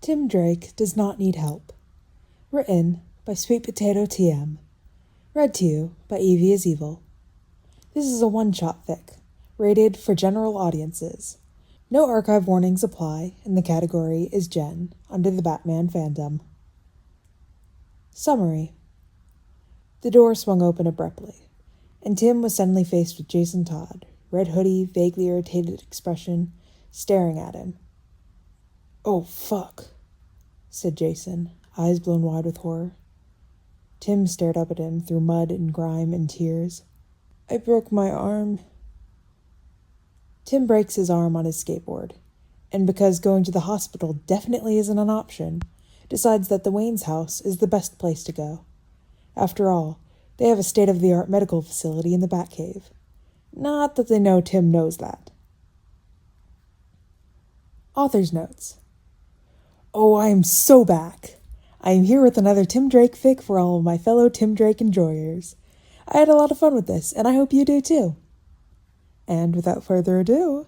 Tim Drake Does Not Need Help. Written by sweetpotatoTM. Read to you by Evie is Evil. This is a one-shot fic, rated for general audiences. No archive warnings apply, and the category is Gen, under the Batman fandom. Summary. The door swung open abruptly, and Tim was suddenly faced with Jason Todd, red hoodie, vaguely irritated expression, staring at him. "Oh, fuck," said Jason, eyes blown wide with horror. Tim stared up at him through mud and grime and tears. "I broke my arm." Tim breaks his arm on his skateboard, and because going to the hospital definitely isn't an option, decides that the Wayne's house is the best place to go. After all, they have a state-of-the-art medical facility in the Batcave. Not that they know Tim knows that. Author's notes. Oh, I am so back. I am here with another Tim Drake fic for all of my fellow Tim Drake enjoyers. I had a lot of fun with this, and I hope you do too. And without further ado,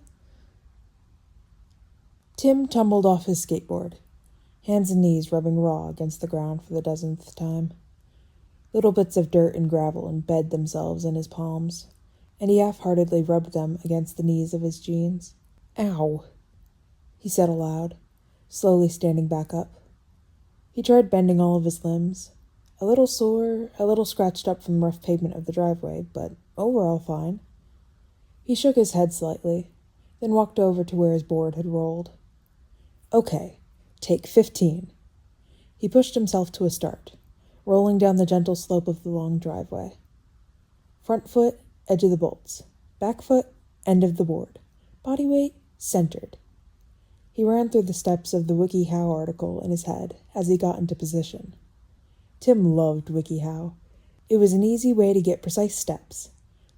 Tim tumbled off his skateboard, hands and knees rubbing raw against the ground for the dozenth time. Little bits of dirt and gravel embed themselves in his palms, and he half-heartedly rubbed them against the knees of his jeans. "Ow," he said aloud, slowly standing back up. He tried bending all of his limbs, a little sore, a little scratched up from the rough pavement of the driveway, but overall fine. He shook his head slightly, then walked over to where his board had rolled. Okay, take 15. He pushed himself to a start, rolling down the gentle slope of the long driveway. Front foot, edge of the bolts. Back foot, end of the board. Body weight, centered. He ran through the steps of the WikiHow article in his head as he got into position. Tim loved WikiHow. It was an easy way to get precise steps.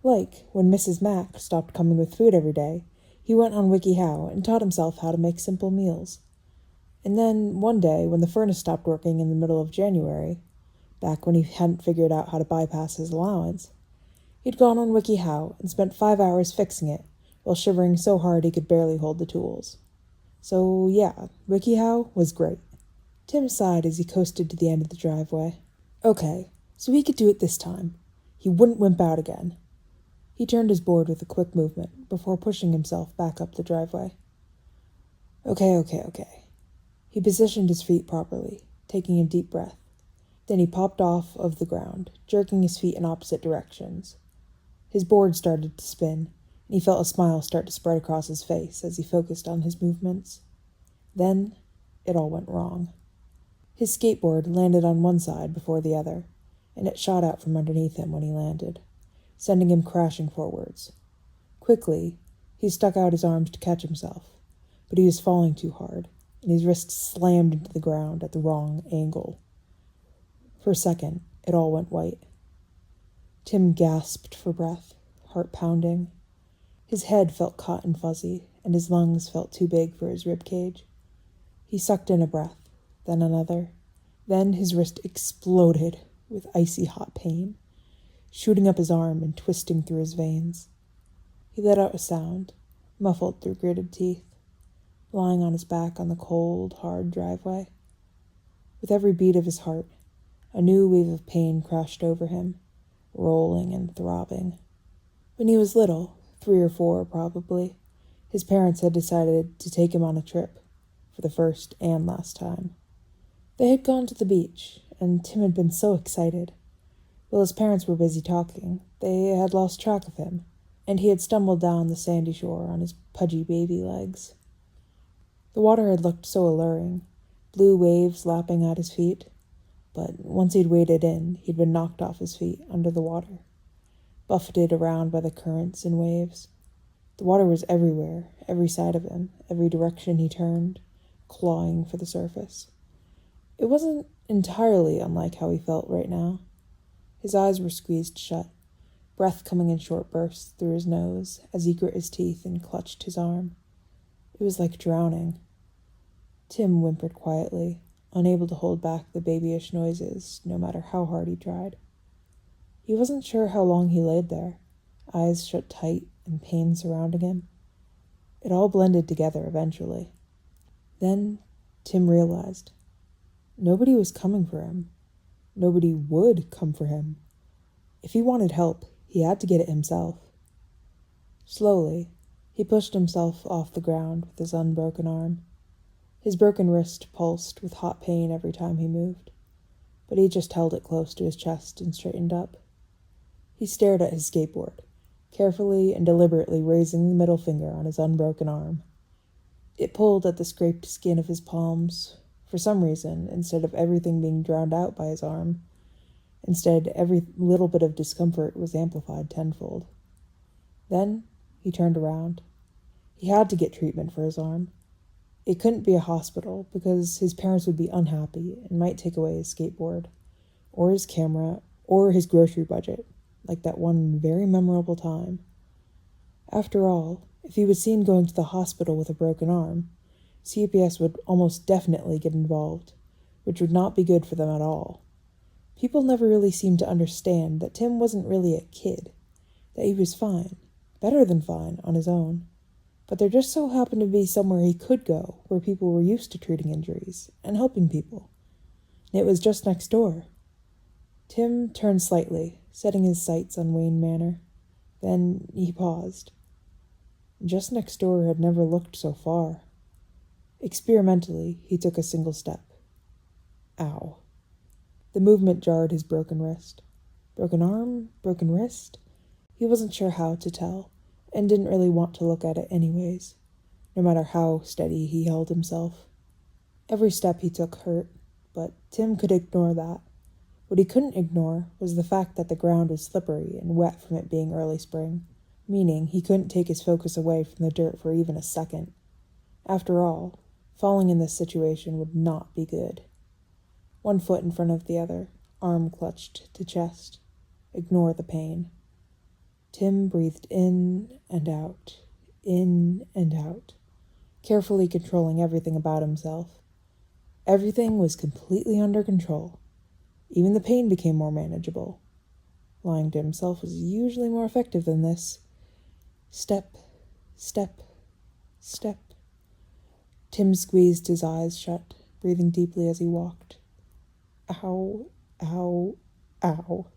Like, when Mrs. Mac stopped coming with food every day, he went on WikiHow and taught himself how to make simple meals. And then, one day, when the furnace stopped working in the middle of January, back when he hadn't figured out how to bypass his allowance, he'd gone on WikiHow and spent 5 hours fixing it, while shivering so hard he could barely hold the tools. So, yeah, WikiHow was great. Tim sighed as he coasted to the end of the driveway. Okay, so he could do it this time. He wouldn't wimp out again. He turned his board with a quick movement before pushing himself back up the driveway. Okay. He positioned his feet properly, taking a deep breath. Then he popped off of the ground, jerking his feet in opposite directions. His board started to spin, and he felt a smile start to spread across his face as he focused on his movements. Then, it all went wrong. His skateboard landed on one side before the other, and it shot out from underneath him when he landed, sending him crashing forwards. Quickly, he stuck out his arms to catch himself, but he was falling too hard, and his wrists slammed into the ground at the wrong angle. For a second, it all went white. Tim gasped for breath, heart pounding. His head felt caught and fuzzy, and his lungs felt too big for his rib cage. He sucked in a breath, then another. Then his wrist exploded with icy hot pain, shooting up his arm and twisting through his veins. He let out a sound, muffled through gritted teeth, lying on his back on the cold, hard driveway. With every beat of his heart, a new wave of pain crashed over him, rolling and throbbing. When he was little, 3 or 4 probably, his parents had decided to take him on a trip, for the first and last time. They had gone to the beach, and Tim had been so excited. While his parents were busy talking, they had lost track of him, and he had stumbled down the sandy shore on his pudgy baby legs. The water had looked so alluring, blue waves lapping at his feet, but once he'd waded in, he'd been knocked off his feet under the water, buffeted around by the currents and waves. The water was everywhere, every side of him, every direction he turned, clawing for the surface. It wasn't entirely unlike how he felt right now. His eyes were squeezed shut, breath coming in short bursts through his nose as he grit his teeth and clutched his arm. It was like drowning. Tim whimpered quietly, unable to hold back the babyish noises, no matter how hard he tried. He wasn't sure how long he laid there, eyes shut tight and pain surrounding him. It all blended together eventually. Then Tim realized nobody was coming for him. Nobody would come for him. If he wanted help, he had to get it himself. Slowly, he pushed himself off the ground with his unbroken arm. His broken wrist pulsed with hot pain every time he moved, but he just held it close to his chest and straightened up. He stared at his skateboard, carefully and deliberately raising the middle finger on his unbroken arm. It pulled at the scraped skin of his palms. For some reason, instead of everything being drowned out by his arm, instead every little bit of discomfort was amplified tenfold. Then he turned around. He had to get treatment for his arm. It couldn't be a hospital because his parents would be unhappy and might take away his skateboard, or his camera, or his grocery budget, like that one very memorable time. After all, if he was seen going to the hospital with a broken arm, CPS would almost definitely get involved, which would not be good for them at all. People never really seemed to understand that Tim wasn't really a kid, that he was fine, better than fine, on his own. But there just so happened to be somewhere he could go where people were used to treating injuries and helping people. And it was just next door. Tim turned slightly, setting his sights on Wayne Manor. Then he paused. Just next door had never looked so far. Experimentally, he took a single step. Ow. The movement jarred his broken wrist. Broken arm? Broken wrist? He wasn't sure how to tell, and didn't really want to look at it anyways, no matter how steady he held himself. Every step he took hurt, but Tim could ignore that. What he couldn't ignore was the fact that the ground was slippery and wet from it being early spring, meaning he couldn't take his focus away from the dirt for even a second. After all, falling in this situation would not be good. One foot in front of the other, arm clutched to chest. Ignore the pain. Tim breathed in and out, carefully controlling everything about himself. Everything was completely under control. Even the pain became more manageable. Lying to himself was usually more effective than this. Step, step, step. Tim squeezed his eyes shut, breathing deeply as he walked. Ow, ow, ow.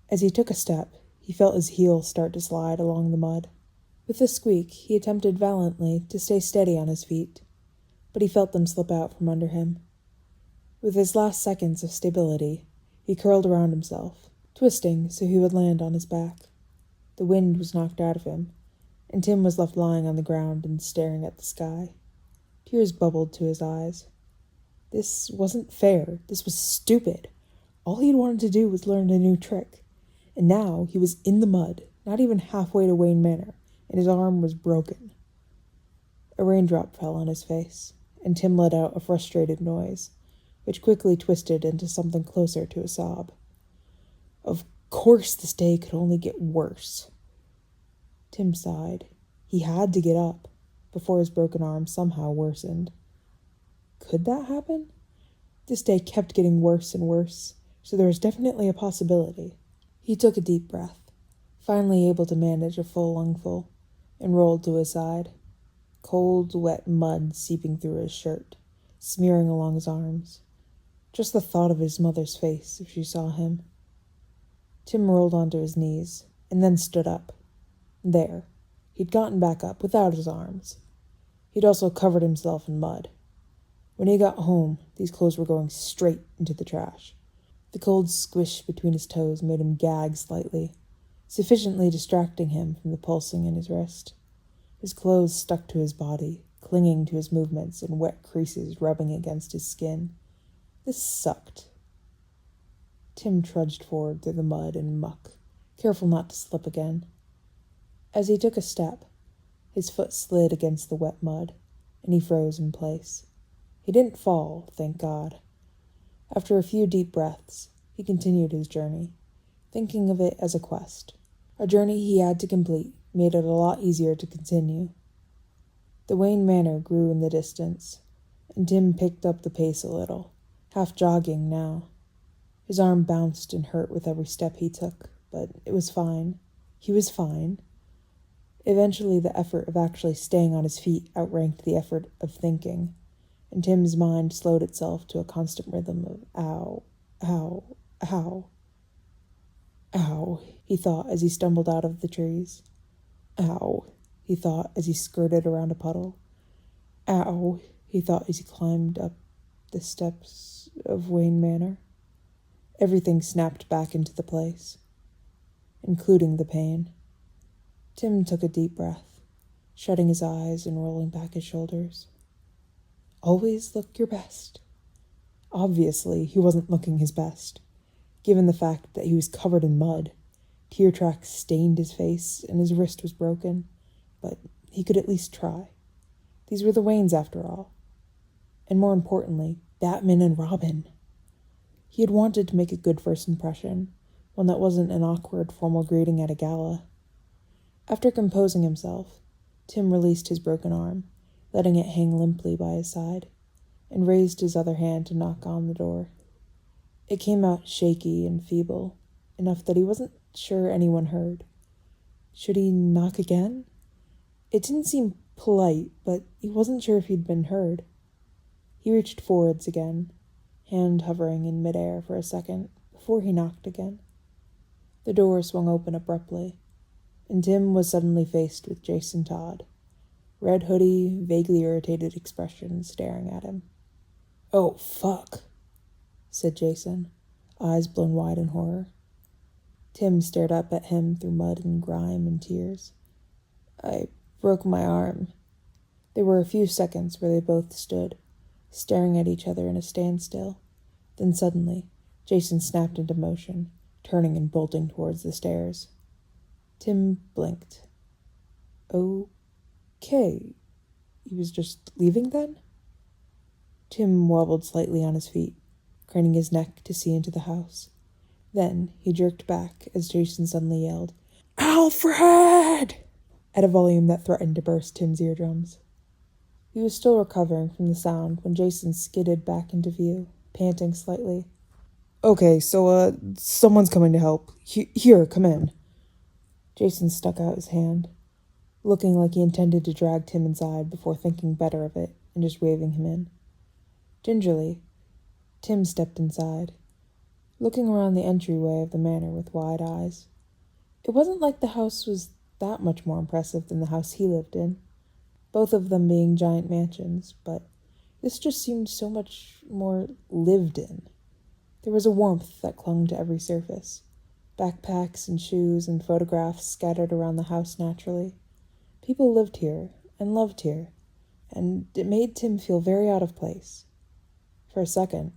As he took a step, he felt his heel start to slide along the mud. With a squeak, he attempted valiantly to stay steady on his feet, but he felt them slip out from under him. With his last seconds of stability, he curled around himself, twisting so he would land on his back. The wind was knocked out of him, and Tim was left lying on the ground and staring at the sky. Tears bubbled to his eyes. This wasn't fair. This was stupid. All he'd wanted to do was learn a new trick. And now he was in the mud, not even halfway to Wayne Manor, and his arm was broken. A raindrop fell on his face, and Tim let out a frustrated noise, which quickly twisted into something closer to a sob. Of course this day could only get worse. Tim sighed. He had to get up, before his broken arm somehow worsened. Could that happen? This day kept getting worse and worse, so there was definitely a possibility. He took a deep breath, finally able to manage a full lungful, and rolled to his side. Cold, wet mud seeping through his shirt, smearing along his arms. Just the thought of his mother's face if she saw him. Tim rolled onto his knees, and then stood up. There. He'd gotten back up without his arms. He'd also covered himself in mud. When he got home, these clothes were going straight into the trash. The cold squish between his toes made him gag slightly, sufficiently distracting him from the pulsing in his wrist. His clothes stuck to his body, clinging to his movements in wet creases rubbing against his skin. This sucked. Tim trudged forward through the mud and muck, careful not to slip again. As he took a step, his foot slid against the wet mud, and he froze in place. He didn't fall, thank God. After a few deep breaths, he continued his journey, thinking of it as a quest. A journey he had to complete made it a lot easier to continue. The Wayne Manor grew in the distance, and Tim picked up the pace a little, half jogging now. His arm bounced and hurt with every step he took, but it was fine. He was fine. Eventually, the effort of actually staying on his feet outranked the effort of thinking, and Tim's mind slowed itself to a constant rhythm of ow, ow, ow. Ow, he thought as he stumbled out of the trees. Ow, he thought as he skirted around a puddle. Ow, he thought as he climbed up the steps of Wayne Manor. Everything snapped back into the place, including the pain. Tim took a deep breath, shutting his eyes and rolling back his shoulders. Always look your best. Obviously, he wasn't looking his best, given the fact that he was covered in mud. Tear tracks stained his face and his wrist was broken, but he could at least try. These were the Waynes after all. And more importantly, Batman and Robin. He had wanted to make a good first impression, one that wasn't an awkward formal greeting at a gala. After composing himself, Tim released his broken arm, letting it hang limply by his side, and raised his other hand to knock on the door. It came out shaky and feeble, enough that he wasn't sure anyone heard. Should he knock again? It didn't seem polite, but he wasn't sure if he'd been heard. He reached forwards again, hand hovering in midair for a second before he knocked again. The door swung open abruptly, and Tim was suddenly faced with Jason Todd, red hoodie, vaguely irritated expression staring at him. "Oh, fuck," said Jason, eyes blown wide in horror. Tim stared up at him through mud and grime and tears. "I broke my arm." There were a few seconds where they both stood, staring at each other in a standstill. Then suddenly, Jason snapped into motion, turning and bolting towards the stairs. Tim blinked. Okay. He was just leaving then? Tim wobbled slightly on his feet, craning his neck to see into the house. Then he jerked back as Jason suddenly yelled, "Alfred!" at a volume that threatened to burst Tim's eardrums. He was still recovering from the sound when Jason skidded back into view, panting slightly. "Okay, so, someone's coming to help. Here, come in." Jason stuck out his hand, looking like he intended to drag Tim inside before thinking better of it and just waving him in. Gingerly, Tim stepped inside, looking around the entryway of the manor with wide eyes. It wasn't like the house was that much more impressive than the house he lived in, both of them being giant mansions, but this just seemed so much more lived in. There was a warmth that clung to every surface, backpacks and shoes and photographs scattered around the house naturally. People lived here and loved here, and it made Tim feel very out of place. For a second,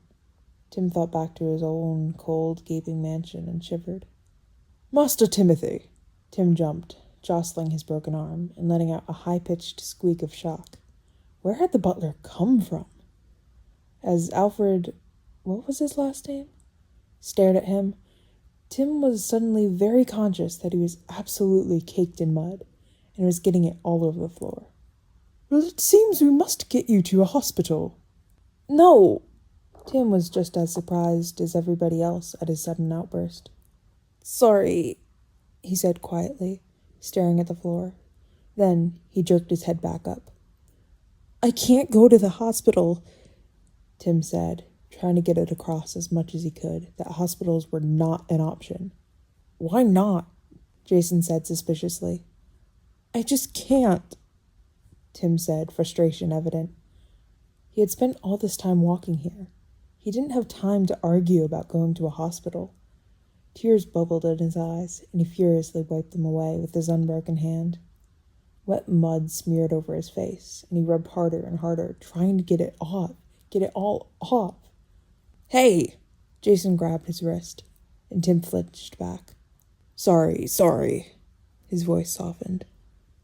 Tim thought back to his own cold, gaping mansion and shivered. "Master Timothy!" Tim jumped, jostling his broken arm and letting out a high-pitched squeak of shock. Where had the butler come from? As Alfred, what was his last name, stared at him, Tim was suddenly very conscious that he was absolutely caked in mud and was getting it all over the floor. "Well, it seems we must get you to a hospital." "No!" Tim was just as surprised as everybody else at his sudden outburst. "Sorry," he said quietly, staring at the floor. Then he jerked his head back up. "I can't go to the hospital," Tim said, trying to get it across as much as he could that hospitals were not an option. "Why not?" Jason said suspiciously. "I just can't," Tim said, frustration evident. He had spent all this time walking here. He didn't have time to argue about going to a hospital. Tears bubbled in his eyes, and he furiously wiped them away with his unbroken hand. Wet mud smeared over his face, and he rubbed harder and harder, trying to get it all off. "Hey!" Jason grabbed his wrist, and Tim flinched back. Sorry. His voice softened,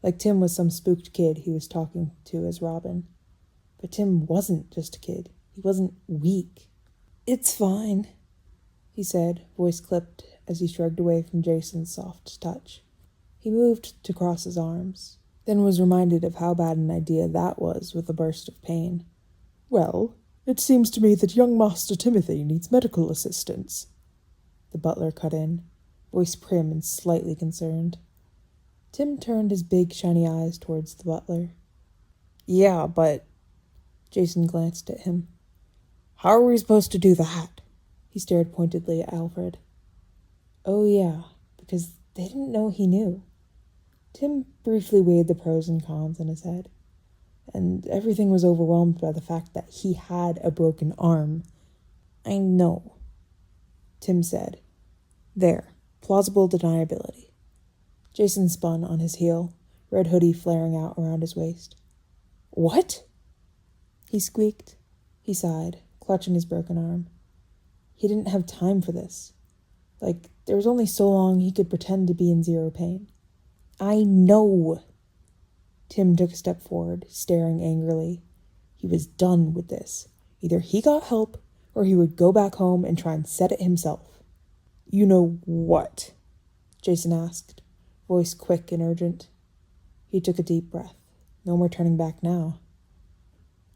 like Tim was some spooked kid he was talking to as Robin. But Tim wasn't just a kid. He wasn't weak. "It's fine," he said, voice clipped as he shrugged away from Jason's soft touch. He moved to cross his arms, then was reminded of how bad an idea that was with a burst of pain. "Well, it seems to me that young Master Timothy needs medical assistance," the butler cut in, voice prim and slightly concerned. Tim turned his big, shiny eyes towards the butler. "Yeah, but..." Jason glanced at him. How are we supposed to do that? He stared pointedly at Alfred. Oh yeah, because they didn't know he knew. Tim briefly weighed the pros and cons in his head, and everything was overwhelmed by the fact that he had a broken arm. I know, Tim said. There, plausible deniability. Jason spun on his heel, red hoodie flaring out around his waist. What? He squeaked. He sighed, clutching his broken arm. He didn't have time for this. There was only so long he could pretend to be in zero pain. I know. Tim took a step forward, staring angrily. He was done with this. Either he got help, or he would go back home and try and set it himself. You know what? Jason asked, voice quick and urgent. He took a deep breath. No more turning back now.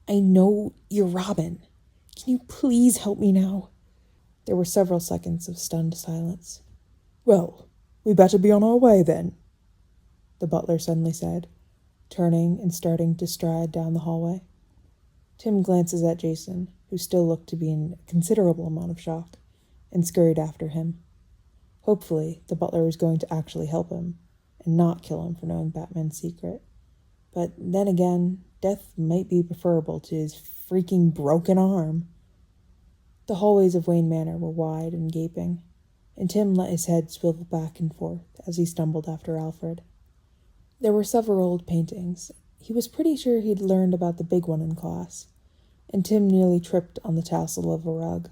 I know you're Robin. Can you please help me now? There were several seconds of stunned silence. Well, we better be on our way then, the butler suddenly said, turning and starting to stride down the hallway. Tim glances at Jason, who still looked to be in a considerable amount of shock, and scurried after him. Hopefully, the butler was going to actually help him, and not kill him for knowing Batman's secret. But then again, death might be preferable to his freaking broken arm. The hallways of Wayne Manor were wide and gaping, and Tim let his head swivel back and forth as he stumbled after Alfred. There were several old paintings. He was pretty sure he'd learned about the big one in class, and Tim nearly tripped on the tassel of a rug.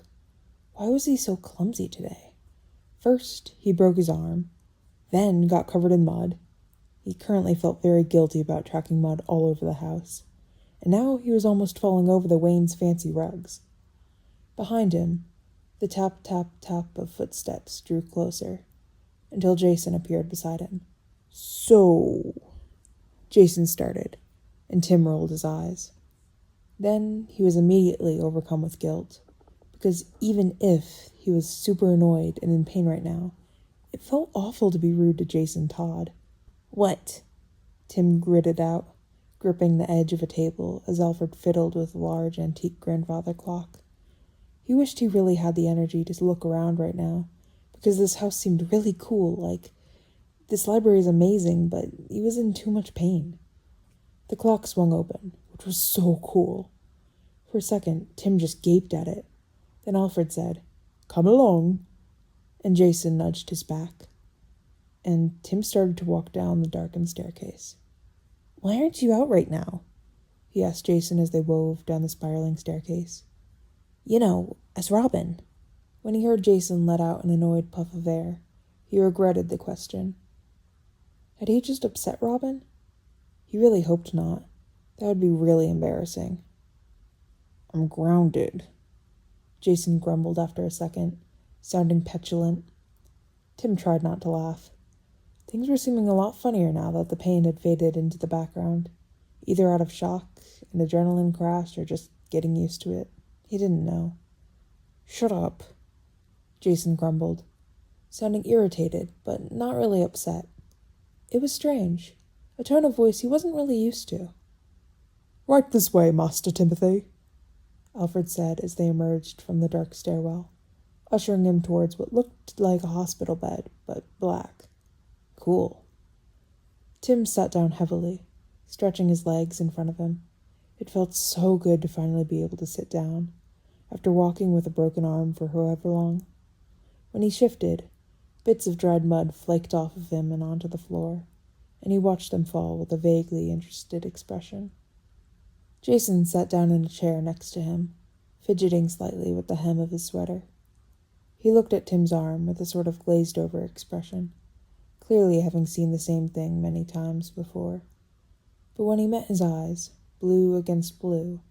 Why was he so clumsy today? First, he broke his arm, then got covered in mud. He currently felt very guilty about tracking mud all over the house, and now he was almost falling over the Wayne's fancy rugs. Behind him, the tap, tap, tap of footsteps drew closer, until Jason appeared beside him. So, Jason started, and Tim rolled his eyes. Then he was immediately overcome with guilt, because even if he was super annoyed and in pain right now, it felt awful to be rude to Jason Todd. What? Tim gritted out, gripping the edge of a table as Alfred fiddled with a large antique grandfather clock. He wished he really had the energy to look around right now, because this house seemed really cool, this library is amazing, but he was in too much pain. The clock swung open, which was so cool. For a second, Tim just gaped at it. Then Alfred said, "Come along," and Jason nudged his back. And Tim started to walk down the darkened staircase. "Why aren't you out right now?" he asked Jason as they wove down the spiraling staircase. As Robin. When he heard Jason let out an annoyed puff of air, he regretted the question. Had he just upset Robin? He really hoped not. That would be really embarrassing. "I'm grounded," Jason grumbled after a second, sounding petulant. Tim tried not to laugh. Things were seeming a lot funnier now that the pain had faded into the background, either out of shock, an adrenaline crash, or just getting used to it. He didn't know. "Shut up," Jason grumbled, sounding irritated, but not really upset. It was strange, a tone of voice he wasn't really used to. "Right this way, Master Timothy," Alfred said as they emerged from the dark stairwell, ushering him towards what looked like a hospital bed, but black. Cool. Tim sat down heavily, stretching his legs in front of him. It felt so good to finally be able to sit down, after walking with a broken arm for however long. When he shifted, bits of dried mud flaked off of him and onto the floor, and he watched them fall with a vaguely interested expression. Jason sat down in a chair next to him, fidgeting slightly with the hem of his sweater. He looked at Tim's arm with a sort of glazed-over expression, clearly having seen the same thing many times before. But when he met his eyes, blue against blue,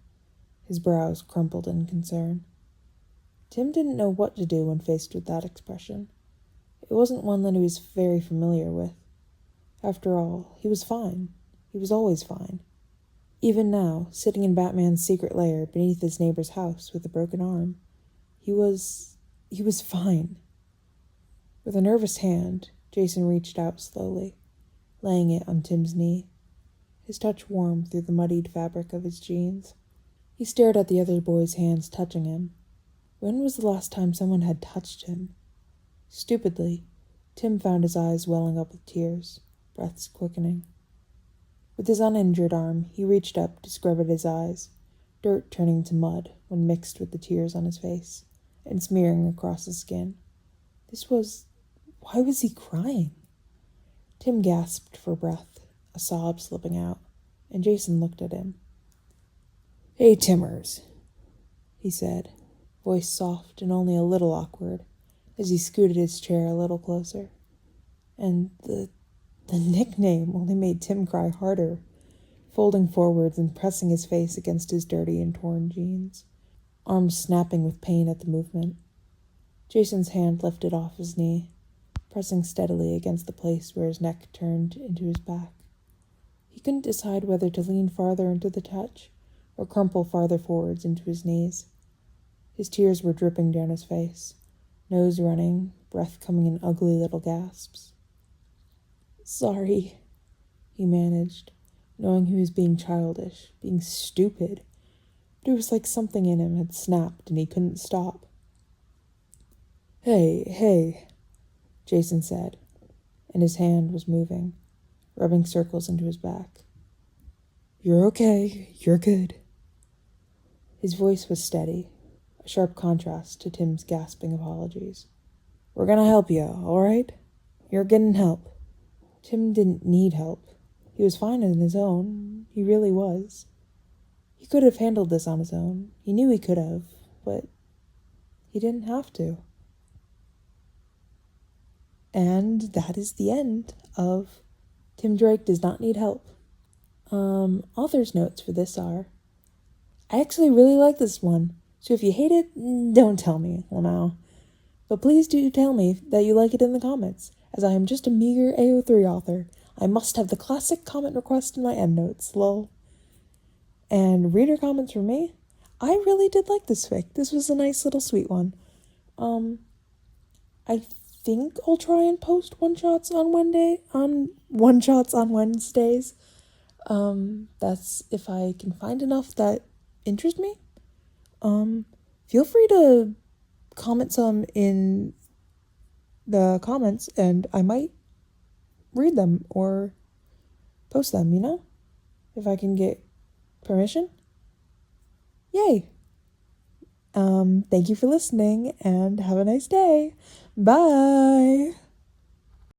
his brows crumpled in concern. Tim didn't know what to do when faced with that expression. It wasn't one that he was very familiar with. After all, he was fine. He was always fine. Even now, sitting in Batman's secret lair beneath his neighbor's house with a broken arm, he was fine. With a nervous hand, Jason reached out slowly, laying it on Tim's knee, his touch warm through the muddied fabric of his jeans. He stared at the other boy's hands touching him. When was the last time someone had touched him? Stupidly, Tim found his eyes welling up with tears, breaths quickening. With his uninjured arm, he reached up to scrub at his eyes, dirt turning to mud when mixed with the tears on his face and smearing across his skin. Why was he crying? Tim gasped for breath, a sob slipping out, and Jason looked at him. "Hey, Timmers," he said, voice soft and only a little awkward, as he scooted his chair a little closer. And the nickname only made Tim cry harder, folding forwards and pressing his face against his dirty and torn jeans, arms snapping with pain at the movement. Jason's hand lifted off his knee, pressing steadily against the place where his neck turned into his back. He couldn't decide whether to lean farther into the touch or crumple farther forwards into his knees. His tears were dripping down his face, nose running, breath coming in ugly little gasps. "Sorry," he managed, knowing he was being childish, being stupid, but it was like something in him had snapped and he couldn't stop. Hey, Jason said, and his hand was moving, rubbing circles into his back. "You're okay, you're good." His voice was steady, a sharp contrast to Tim's gasping apologies. "We're gonna help you, all right? You're getting help." Tim didn't need help. He was fine on his own. He really was. He could have handled this on his own. He knew he could have, but he didn't have to. And that is the end of Tim Drake Does Not Need Help. Author's notes for this are, I actually really like this one, so if you hate it, don't tell me, well now. But please do tell me that you like it in the comments, as I am just a meager AO3 author. I must have the classic comment request in my endnotes, lol. And reader comments from me? I really did like this fic. This was a nice little sweet one. I think I'll try and post one-shots on Wednesdays. That's if I can find enough that interest me. Feel free to comment some in the comments and I might read them or post them, if I can get permission. Yay. Thank you for listening and have a nice day. Bye.